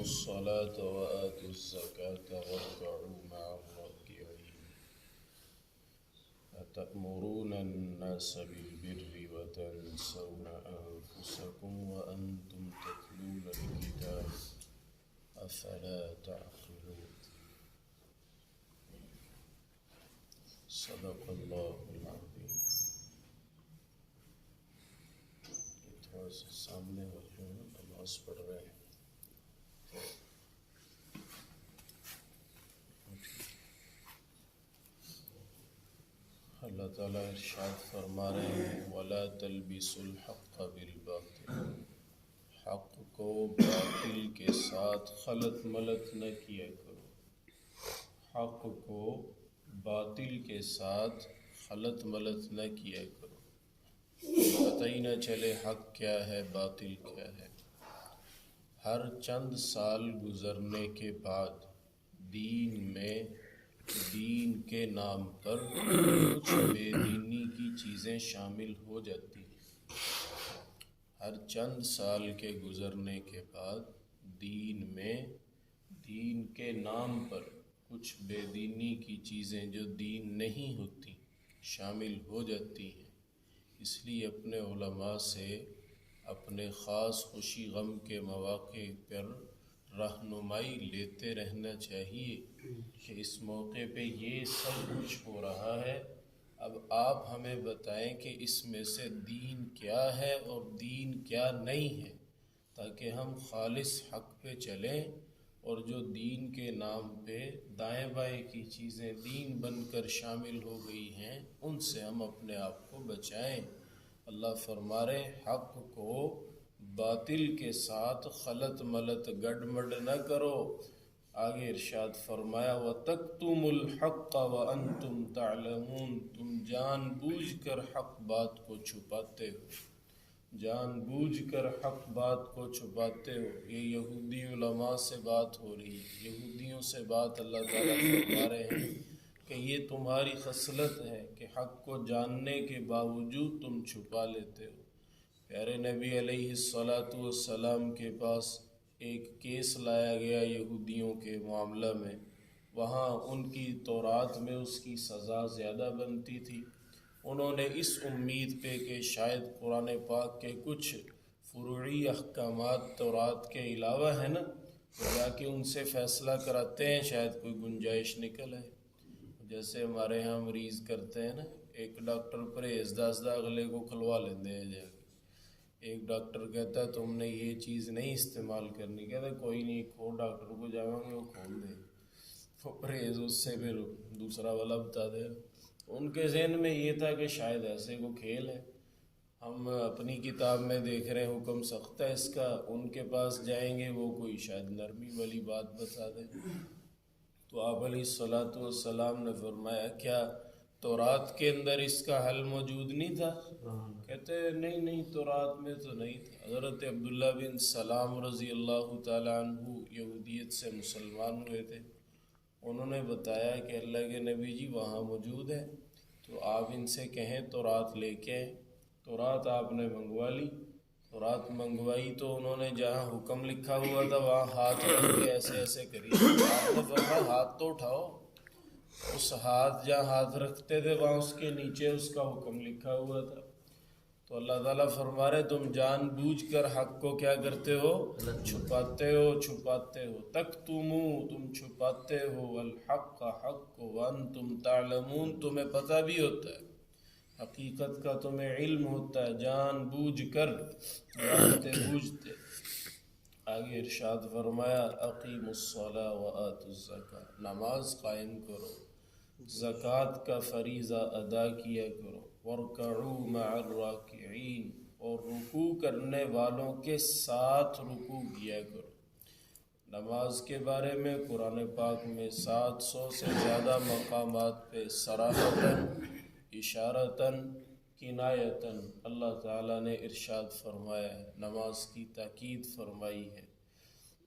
أقيموا الصلاة وآتوا الزكاة واركعوا مع الراكعين أتأمرون الناس بالبر وتنسون أنفسكم وأنتم تتلون الكتاب أفلا تعقلون صدق الله العظيم. تھوڑا سا سامنے ہو جو نماز پڑھ رہے ہیں. اللہ تعالیٰ ارشاد فرما رہے ہیں وَلَا تَلْبِسُوا الْحَقَّ بِالْبَاطِلِ، حق کو باطل کے ساتھ خلط ملط نہ کیا کرو. حق کو باطل کے ساتھ خلط ملط نہ کیا کرو، پتہ ہی نہ چلے حق کیا ہے باطل کیا ہے. ہر چند سال گزرنے کے بعد دین میں دین کے نام پر کچھ بے دینی کی چیزیں شامل ہو جاتی ہیں. ہر چند سال کے گزرنے کے بعد دین میں دین کے نام پر کچھ بے دینی کی چیزیں جو دین نہیں ہوتی شامل ہو جاتی ہیں. اس لیے اپنے علماء سے اپنے خاص خوشی غم کے مواقع پر رہنمائی لیتے رہنا چاہیے کہ اس موقع پہ یہ سب کچھ ہو رہا ہے، اب آپ ہمیں بتائیں کہ اس میں سے دین کیا ہے اور دین کیا نہیں ہے، تاکہ ہم خالص حق پہ چلیں اور جو دین کے نام پہ دائیں بائیں کی چیزیں دین بن کر شامل ہو گئی ہیں ان سے ہم اپنے آپ کو بچائیں. اللہ فرما رہے حق کو باطل کے ساتھ خلط ملط گڑ مڈ نہ کرو. آگے ارشاد فرمایا وَتَكْتُمُوا الْحَقَّ وَأَنْتُمْ تَعْلَمُونَ، تم جان بوجھ کر حق بات کو چھپاتے ہو، جان بوجھ کر حق بات کو چھپاتے ہو. یہ یہودی علماء سے بات ہو رہی ہے، یہودیوں سے بات اللہ تعالیٰ فرما رہے ہیں کہ یہ تمہاری خصلت ہے کہ حق کو جاننے کے باوجود تم چھپا لیتے ہو. پیارے نبی علیہ السلام کے پاس ایک کیس لایا گیا یہودیوں کے معاملہ میں. وہاں ان کی تورات میں اس کی سزا زیادہ بنتی تھی. انہوں نے اس امید پہ کہ شاید قرآن پاک کے کچھ فروعی احکامات تورات کے علاوہ ہے نا، تو جا کے ان سے فیصلہ کراتے ہیں شاید کوئی گنجائش نکل آئے. جیسے ہمارے ہاں مریض کرتے ہیں نا، ایک ڈاکٹر پرہیز دسدا اگلے کو کھلوا لیندے ہیں جا کے. ایک ڈاکٹر کہتا ہے تم نے یہ چیز نہیں استعمال کرنی، کہتا ہے کوئی نہیں کھو ڈاکٹر کو جاؤں گے وہ کھول دے، وہ پرہیز اس سے پھر دوسرا والا بتا دے. ان کے ذہن میں یہ تھا کہ شاید ایسے کو کھیل ہے. ہم اپنی کتاب میں دیکھ رہے ہیں حکم سخت ہے اس کا، ان کے پاس جائیں گے وہ کوئی شاید نرمی والی بات بتا دیں. تو آپ علیہ السلام نے فرمایا کیا تورات کے اندر اس کا حل موجود نہیں تھا؟ کہتے نہیں تورات میں تو نہیں تھا. حضرت عبداللہ بن سلام رضی اللہ تعالیٰ عنہ یہودیت سے مسلمان ہوئے تھے. انہوں نے بتایا کہ اللہ کے نبی جی وہاں موجود ہے، تو آپ ان سے کہیں تورات لے کے آئیں. تورات آپ نے منگوا لی. تورات منگوائی تو انہوں نے جہاں حکم لکھا ہوا تھا وہاں ہاتھ رکھ کے ایسے ایسے کریے. آپ نے فرمایا ہاتھ تو اٹھاؤ. اس ہاتھ جہاں ہاتھ رکھتے تھے وہاں اس کے نیچے اس کا حکم لکھا ہوا تھا. تو اللہ تعالیٰ فرما رہے تم جان بوجھ کر حق کو کیا کرتے ہو؟ چھپاتے ہو. تکتموا، تم چھپاتے ہو، الحق، حق کو، وانتم تعلمون، تمہیں پتہ بھی ہوتا ہے، حقیقت کا تمہیں علم ہوتا ہے، جان بوجھ کر جانتے بوجھتے. آگے ارشاد فرمایا اقیموا الصلاة وآتوا الزکاة، نماز قائم کرو، زکوٰۃ کا فریضہ ادا کیا کرو، وارکعوا مع الراکعین، اور رکوع کرنے والوں کے ساتھ رکوع کیا کرو. نماز کے بارے میں قرآن پاک میں 700 سے زیادہ مقامات پہ صراحتاً، اشارتاً، کنایتاً اللہ تعالیٰ نے ارشاد فرمایا ہے، نماز کی تاکید فرمائی ہے.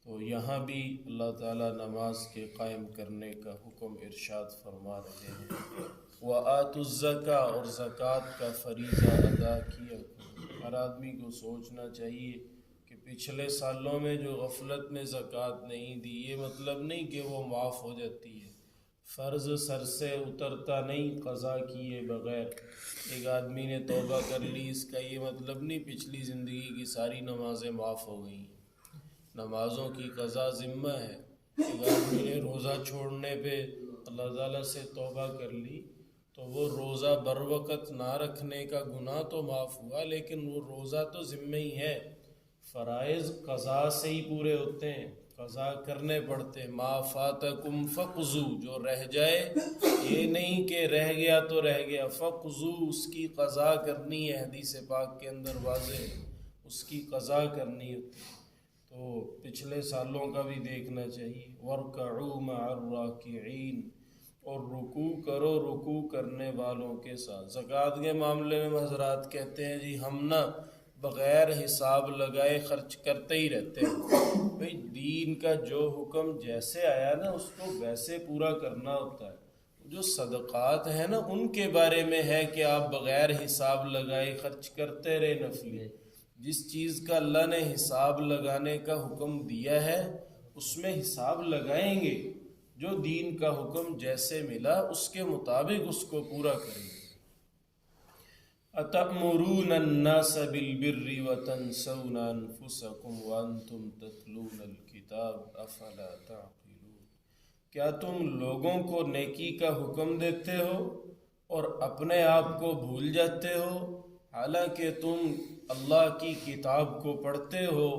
تو یہاں بھی اللہ تعالیٰ نماز کے قائم کرنے کا حکم ارشاد فرما رہے ہیں. وَآتُوا الزَّکَاۃَ، اور زکوٰۃ کا فریضہ ادا کیا کرو. ہر آدمی کو سوچنا چاہیے کہ پچھلے سالوں میں جو غفلت میں زکوٰۃ نہیں دی، یہ مطلب نہیں کہ وہ معاف ہو جاتی ہے، فرض سر سے اترتا نہیں قضا کیے بغیر۔ ایک آدمی نے توبہ کر لی، اس کا یہ مطلب نہیں پچھلی زندگی کی ساری نمازیں معاف ہو گئیں، نمازوں کی قضا ذمہ ہے۔ ایک آدمی نے روزہ چھوڑنے پہ اللہ تعالیٰ سے توبہ کر لی تو وہ روزہ بر وقت نہ رکھنے کا گناہ تو معاف ہوا، لیکن وہ روزہ تو ذمہ ہی ہے۔ فرائض قضا سے ہی پورے ہوتے ہیں، قضا کرنے پڑتے ہیں۔ ما فاتکم فقضوا، جو رہ جائے یہ نہیں کہ رہ گیا تو رہ گیا، فقضوا اس کی قضا کرنی ہے، حدیث پاک کے اندر واضح ہے، اس کی قضا کرنی ہوتی ہے۔ تو پچھلے سالوں کا بھی دیکھنا چاہیے۔ وَارْكَعُوا مَعَ الرَّاكِعِينَ، اور رکوع کرو رکوع کرنے والوں کے ساتھ۔ زکوٰۃ کے معاملے میں حضرات کہتے ہیں جی ہم نا بغیر حساب لگائے خرچ کرتے ہی رہتے ہیں۔ بھئی دین کا جو حکم جیسے آیا نا اس کو ویسے پورا کرنا ہوتا ہے۔ جو صدقات ہیں نا ان کے بارے میں ہے کہ آپ بغیر حساب لگائے خرچ کرتے رہے نفلی۔ جس چیز کا اللہ نے حساب لگانے کا حکم دیا ہے اس میں حساب لگائیں گے، جو دین کا حکم جیسے ملا اس کے مطابق اس کو پورا کریں گے۔ أَتَأْمُرُونَ النَّاسَ بِالْبِرِّ وَتَنْسَوْنَ أَنفُسَكُمْ وَأَنْتُمْ تَتْلُونَ الْكِتَابَ أَفَلَا تَعْقِلُونَ، کیا تم لوگوں کو نیکی کا حکم دیتے ہو اور اپنے آپ کو بھول جاتے ہو، حالانکہ تم اللہ کی کتاب کو پڑھتے ہو؟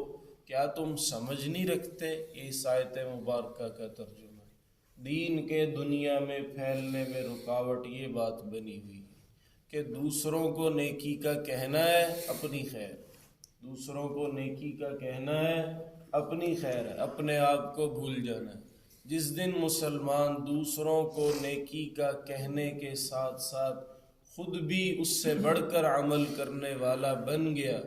کیا تم سمجھ نہیں رکھتے؟ اس آیت مبارکہ کا ترجمہ ہے۔ دین کے دنیا میں پھیلنے میں رکاوٹ یہ بات بنی ہوئی کہ دوسروں کو نیکی کا کہنا ہے اپنی خیر، دوسروں کو نیکی کا کہنا ہے اپنی خیر ہے، اپنے آپ کو بھول جانا ہے۔ جس دن مسلمان دوسروں کو نیکی کا کہنے کے ساتھ ساتھ خود بھی اس سے بڑھ کر عمل کرنے والا بن گیا،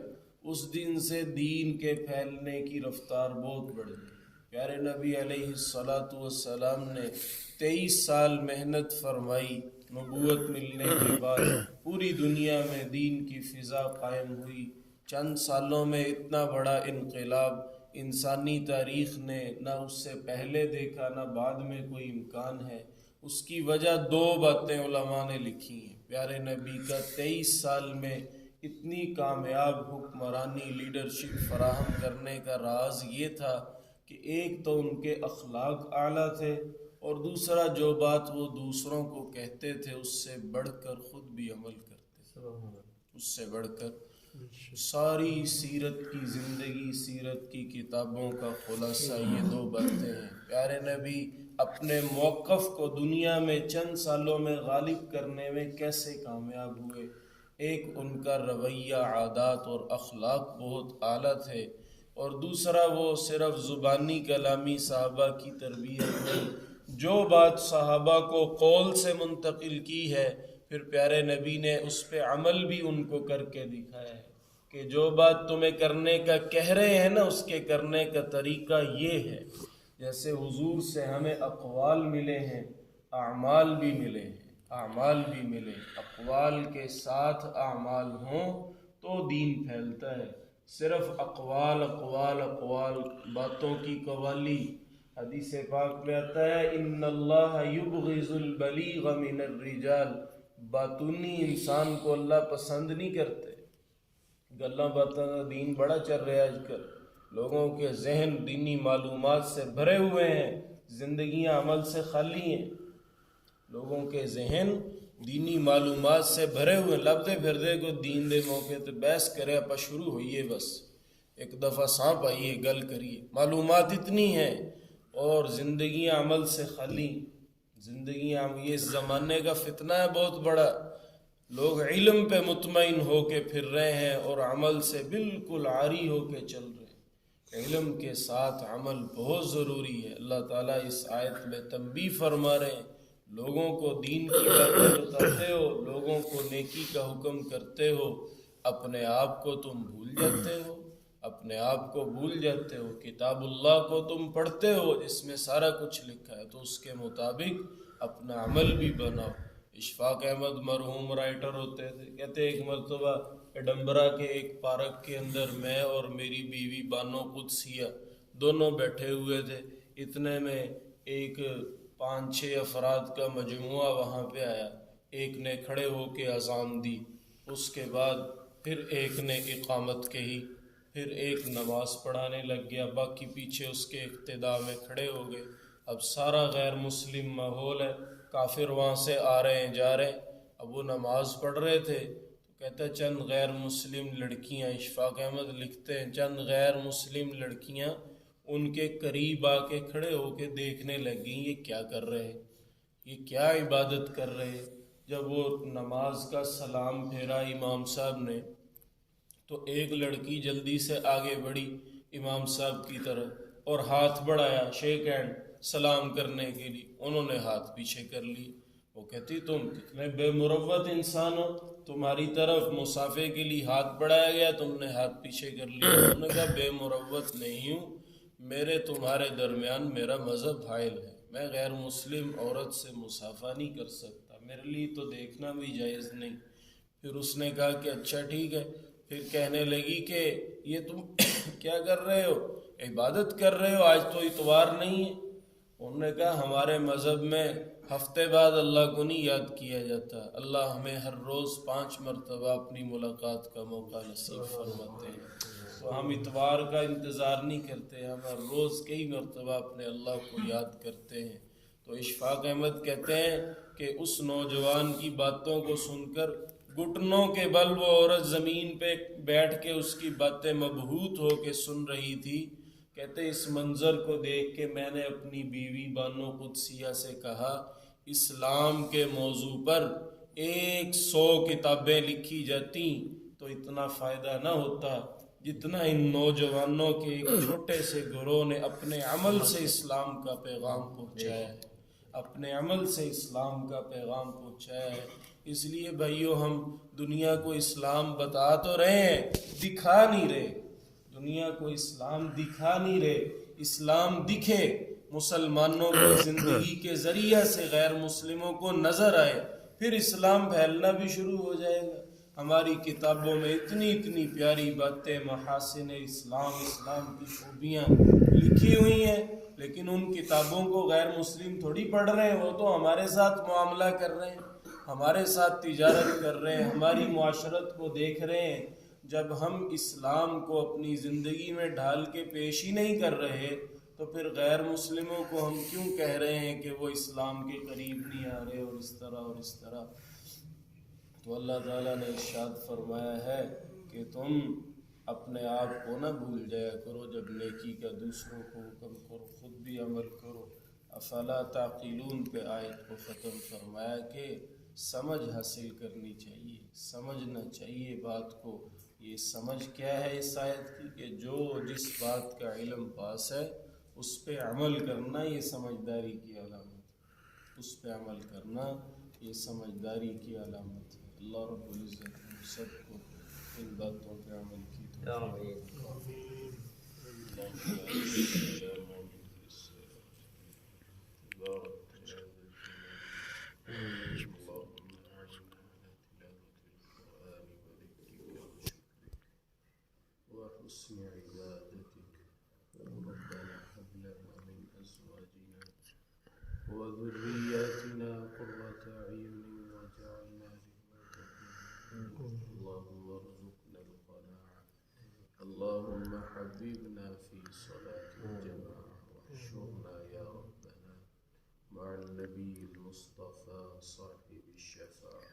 اس دن سے دین کے پھیلنے کی رفتار بہت بڑھ گئی۔ پیارے نبی علیہ السلام نے 23 سال محنت فرمائی، نبوت ملنے کے بعد پوری دنیا میں دین کی فضا قائم ہوئی۔ چند سالوں میں اتنا بڑا انقلاب انسانی تاریخ نے نہ اس سے پہلے دیکھا نہ بعد میں کوئی امکان ہے۔ اس کی وجہ 2 باتیں علماء نے لکھی ہیں۔ پیارے نبی کا 23 سال میں اتنی کامیاب حکمرانی لیڈرشپ فراہم کرنے کا راز یہ تھا کہ ایک تو ان کے اخلاق اعلیٰ تھے، اور دوسرا جو بات وہ دوسروں کو کہتے تھے اس سے بڑھ کر خود بھی عمل کرتے تھے، اس سے بڑھ کر۔ ساری سیرت کی زندگی، سیرت کی کتابوں کا خلاصہ یہ 2 باتیں ہیں۔ پیارے نبی اپنے موقف کو دنیا میں چند سالوں میں غالب کرنے میں کیسے کامیاب ہوئے؟ ایک ان کا رویہ، عادات اور اخلاق بہت اعلیٰ تھے، اور دوسرا وہ صرف زبانی کلامی صحابہ کی تربیت نہیں، جو بات صحابہ کو قول سے منتقل کی ہے پھر پیارے نبی نے اس پہ عمل بھی ان کو کر کے دکھایا ہے کہ جو بات تمہیں کرنے کا کہہ رہے ہیں نا اس کے کرنے کا طریقہ یہ ہے۔ جیسے حضور سے ہمیں اقوال ملے ہیں، اعمال بھی ملے ہیں، اعمال بھی ملے، اقوال کے ساتھ اعمال ہوں تو دین پھیلتا ہے۔ صرف اقوال اقوال اقوال، باتوں کی قوالی۔ حدیث پاک میں آتا ہے ان اللہ یبغض البلیغ من الرجال، باطنی انسان کو اللہ پسند نہیں کرتے۔ گلاں باتوں کا دین بڑا چل رہا ہے آج کل، لوگوں کے ذہن دینی معلومات سے بھرے ہوئے ہیں، زندگیاں عمل سے خالی ہیں، لوگوں کے ذہن دینی معلومات سے بھرے ہوئے، لبدے پھردے کو دین دے موقع تے بحث کرے اپا شروع ہوئیے، بس ایک دفعہ سانپ آئیے گل کریے، معلومات اتنی ہیں اور زندگیاں عمل سے خالی، زندگیاں۔ یہ اس زمانے کا فتنہ ہے بہت بڑا، لوگ علم پہ مطمئن ہو کے پھر رہے ہیں اور عمل سے بالکل عاری ہو کے چل رہے ہیں۔ علم کے ساتھ عمل بہت ضروری ہے۔ اللہ تعالیٰ اس آیت میں تنبیہ فرما رہے ہیں، لوگوں کو دین کی باتیں بتاتے ہو، لوگوں کو نیکی کا حکم کرتے ہو، اپنے آپ کو تم بھول جاتے ہو، اپنے آپ کو بھول جاتے ہو۔ کتاب اللہ کو تم پڑھتے ہو جس میں سارا کچھ لکھا ہے، تو اس کے مطابق اپنا عمل بھی بناؤ۔ اشفاق احمد مرحوم رائٹر ہوتے تھے، کہتے ایک مرتبہ ایڈنبرا کے ایک پارک کے اندر میں اور میری بیوی بانو قدسیہ دونوں بیٹھے ہوئے تھے. اتنے میں ایک 5-6 افراد کا مجموعہ وہاں پہ آیا. ایک نے کھڑے ہو کے اذان دی، اس کے بعد پھر ایک نے اقامت کہی، پھر ایک نماز پڑھانے لگ گیا، باقی پیچھے اس کے اقتداء میں کھڑے ہو گئے. اب سارا غیر مسلم ماحول ہے، کافر وہاں سے آ رہے ہیں جا رہے ہیں. اب وہ نماز پڑھ رہے تھے تو کہتا ہے چند غیر مسلم لڑکیاں، اشفاق احمد لکھتے ہیں چند غیر مسلم لڑکیاں ان کے قریب آ کے کھڑے ہو کے دیکھنے لگیں یہ کیا کر رہے ہیں، یہ کیا عبادت کر رہے ہیں. جب وہ نماز کا سلام پھیرا امام صاحب نے تو ایک لڑکی جلدی سے آگے بڑھی امام صاحب کی طرف اور ہاتھ بڑھایا شیک ہینڈ سلام کرنے کے لیے. انہوں نے ہاتھ پیچھے کر لی. وہ کہتی تم کتنے بے مروت انسان ہو، تمہاری طرف مصافحے کے لیے ہاتھ بڑھایا گیا تم نے ہاتھ پیچھے کر لیا. انہوں نے کہا بے مروت نہیں ہوں، میرے تمہارے درمیان میرا مذہب حائل ہے، میں غیر مسلم عورت سے مصافحہ نہیں کر سکتا، میرے لیے تو دیکھنا بھی جائز نہیں. پھر اس نے کہا کہ اچھا ٹھیک ہے. پھر کہنے لگی کہ یہ تم کیا کر رہے ہو، عبادت کر رہے ہو، آج تو اتوار نہیں ہے. انہوں نے کہا ہمارے مذہب میں ہفتے بعد اللہ کو نہیں یاد کیا جاتا، اللہ ہمیں ہر روز 5 مرتبہ اپنی ملاقات کا موقع نصیب فرماتے ہیں، تو ہم اتوار کا انتظار نہیں کرتے، ہم ہر روز کئی مرتبہ اپنے اللہ کو یاد کرتے ہیں. تو اشفاق احمد کہتے ہیں کہ اس نوجوان کی باتوں کو سن کر گھٹنوں کے بل وہ عورت زمین پہ بیٹھ کے اس کی باتیں مبہوت ہو کے سن رہی تھی. کہتے اس منظر کو دیکھ کے میں نے اپنی بیوی بانو قدسیہ سے کہا اسلام کے موضوع پر 100 کتابیں لکھی جاتی تو اتنا فائدہ نہ ہوتا جتنا ان نوجوانوں کے ایک چھوٹے سے گروہ نے اپنے عمل سے اسلام کا پیغام پہنچایا ہے، اپنے عمل سے اسلام کا پیغام پہنچایا ہے. اس لیے بھائیو ہم دنیا کو اسلام بتا تو رہے ہیں، دکھا نہیں رہے. دنیا کو اسلام دکھا نہیں رہے. اسلام دکھے، مسلمانوں کی زندگی کے ذریعہ سے غیر مسلموں کو نظر آئے، پھر اسلام پھیلنا بھی شروع ہو جائے گا. ہماری کتابوں میں اتنی پیاری باتیں، محاسن اسلام، اسلام کی خوبیاں لکھی ہوئی ہیں، لیکن ان کتابوں کو غیر مسلم تھوڑی پڑھ رہے ہیں. وہ تو ہمارے ساتھ معاملہ کر رہے ہیں، ہمارے ساتھ تجارت کر رہے ہیں، ہماری معاشرت کو دیکھ رہے ہیں. جب ہم اسلام کو اپنی زندگی میں ڈھال کے پیش ہی نہیں کر رہے تو پھر غیر مسلموں کو ہم کیوں کہہ رہے ہیں کہ وہ اسلام کے قریب نہیں آ رہے اور اس طرح اور اس طرح. تو اللہ تعالیٰ نے ارشاد فرمایا ہے کہ تم اپنے آپ کو نہ بھول جایا کرو، جب نیکی کا دوسروں کو حکم کرو خود بھی عمل کرو. افلا تعقلون پہ آیت کو ختم فرمایا کہ سمجھ حاصل کرنی چاہیے، سمجھنا چاہیے بات کو. یہ سمجھ کیا ہے اس آیت کی کہ جو جس بات کا علم پاس ہے اس پہ عمل کرنا یہ سمجھداری کی علامت ہے، اس پہ عمل کرنا یہ سمجھداری کی علامت ہے. اللہ رب العزت ہم سب کو ان باتوں پہ عمل کی وحسن عبادتك. ربنا هب لنا من أزواجنا وذرياتنا قرة أعين واجعلنا للمتقين. اللهم ارزقنا القناعة. اللهم حببنا في صلاة الجماعة واحشرنا يا ربنا مع النبي المصطفى صاحب الشفاعة.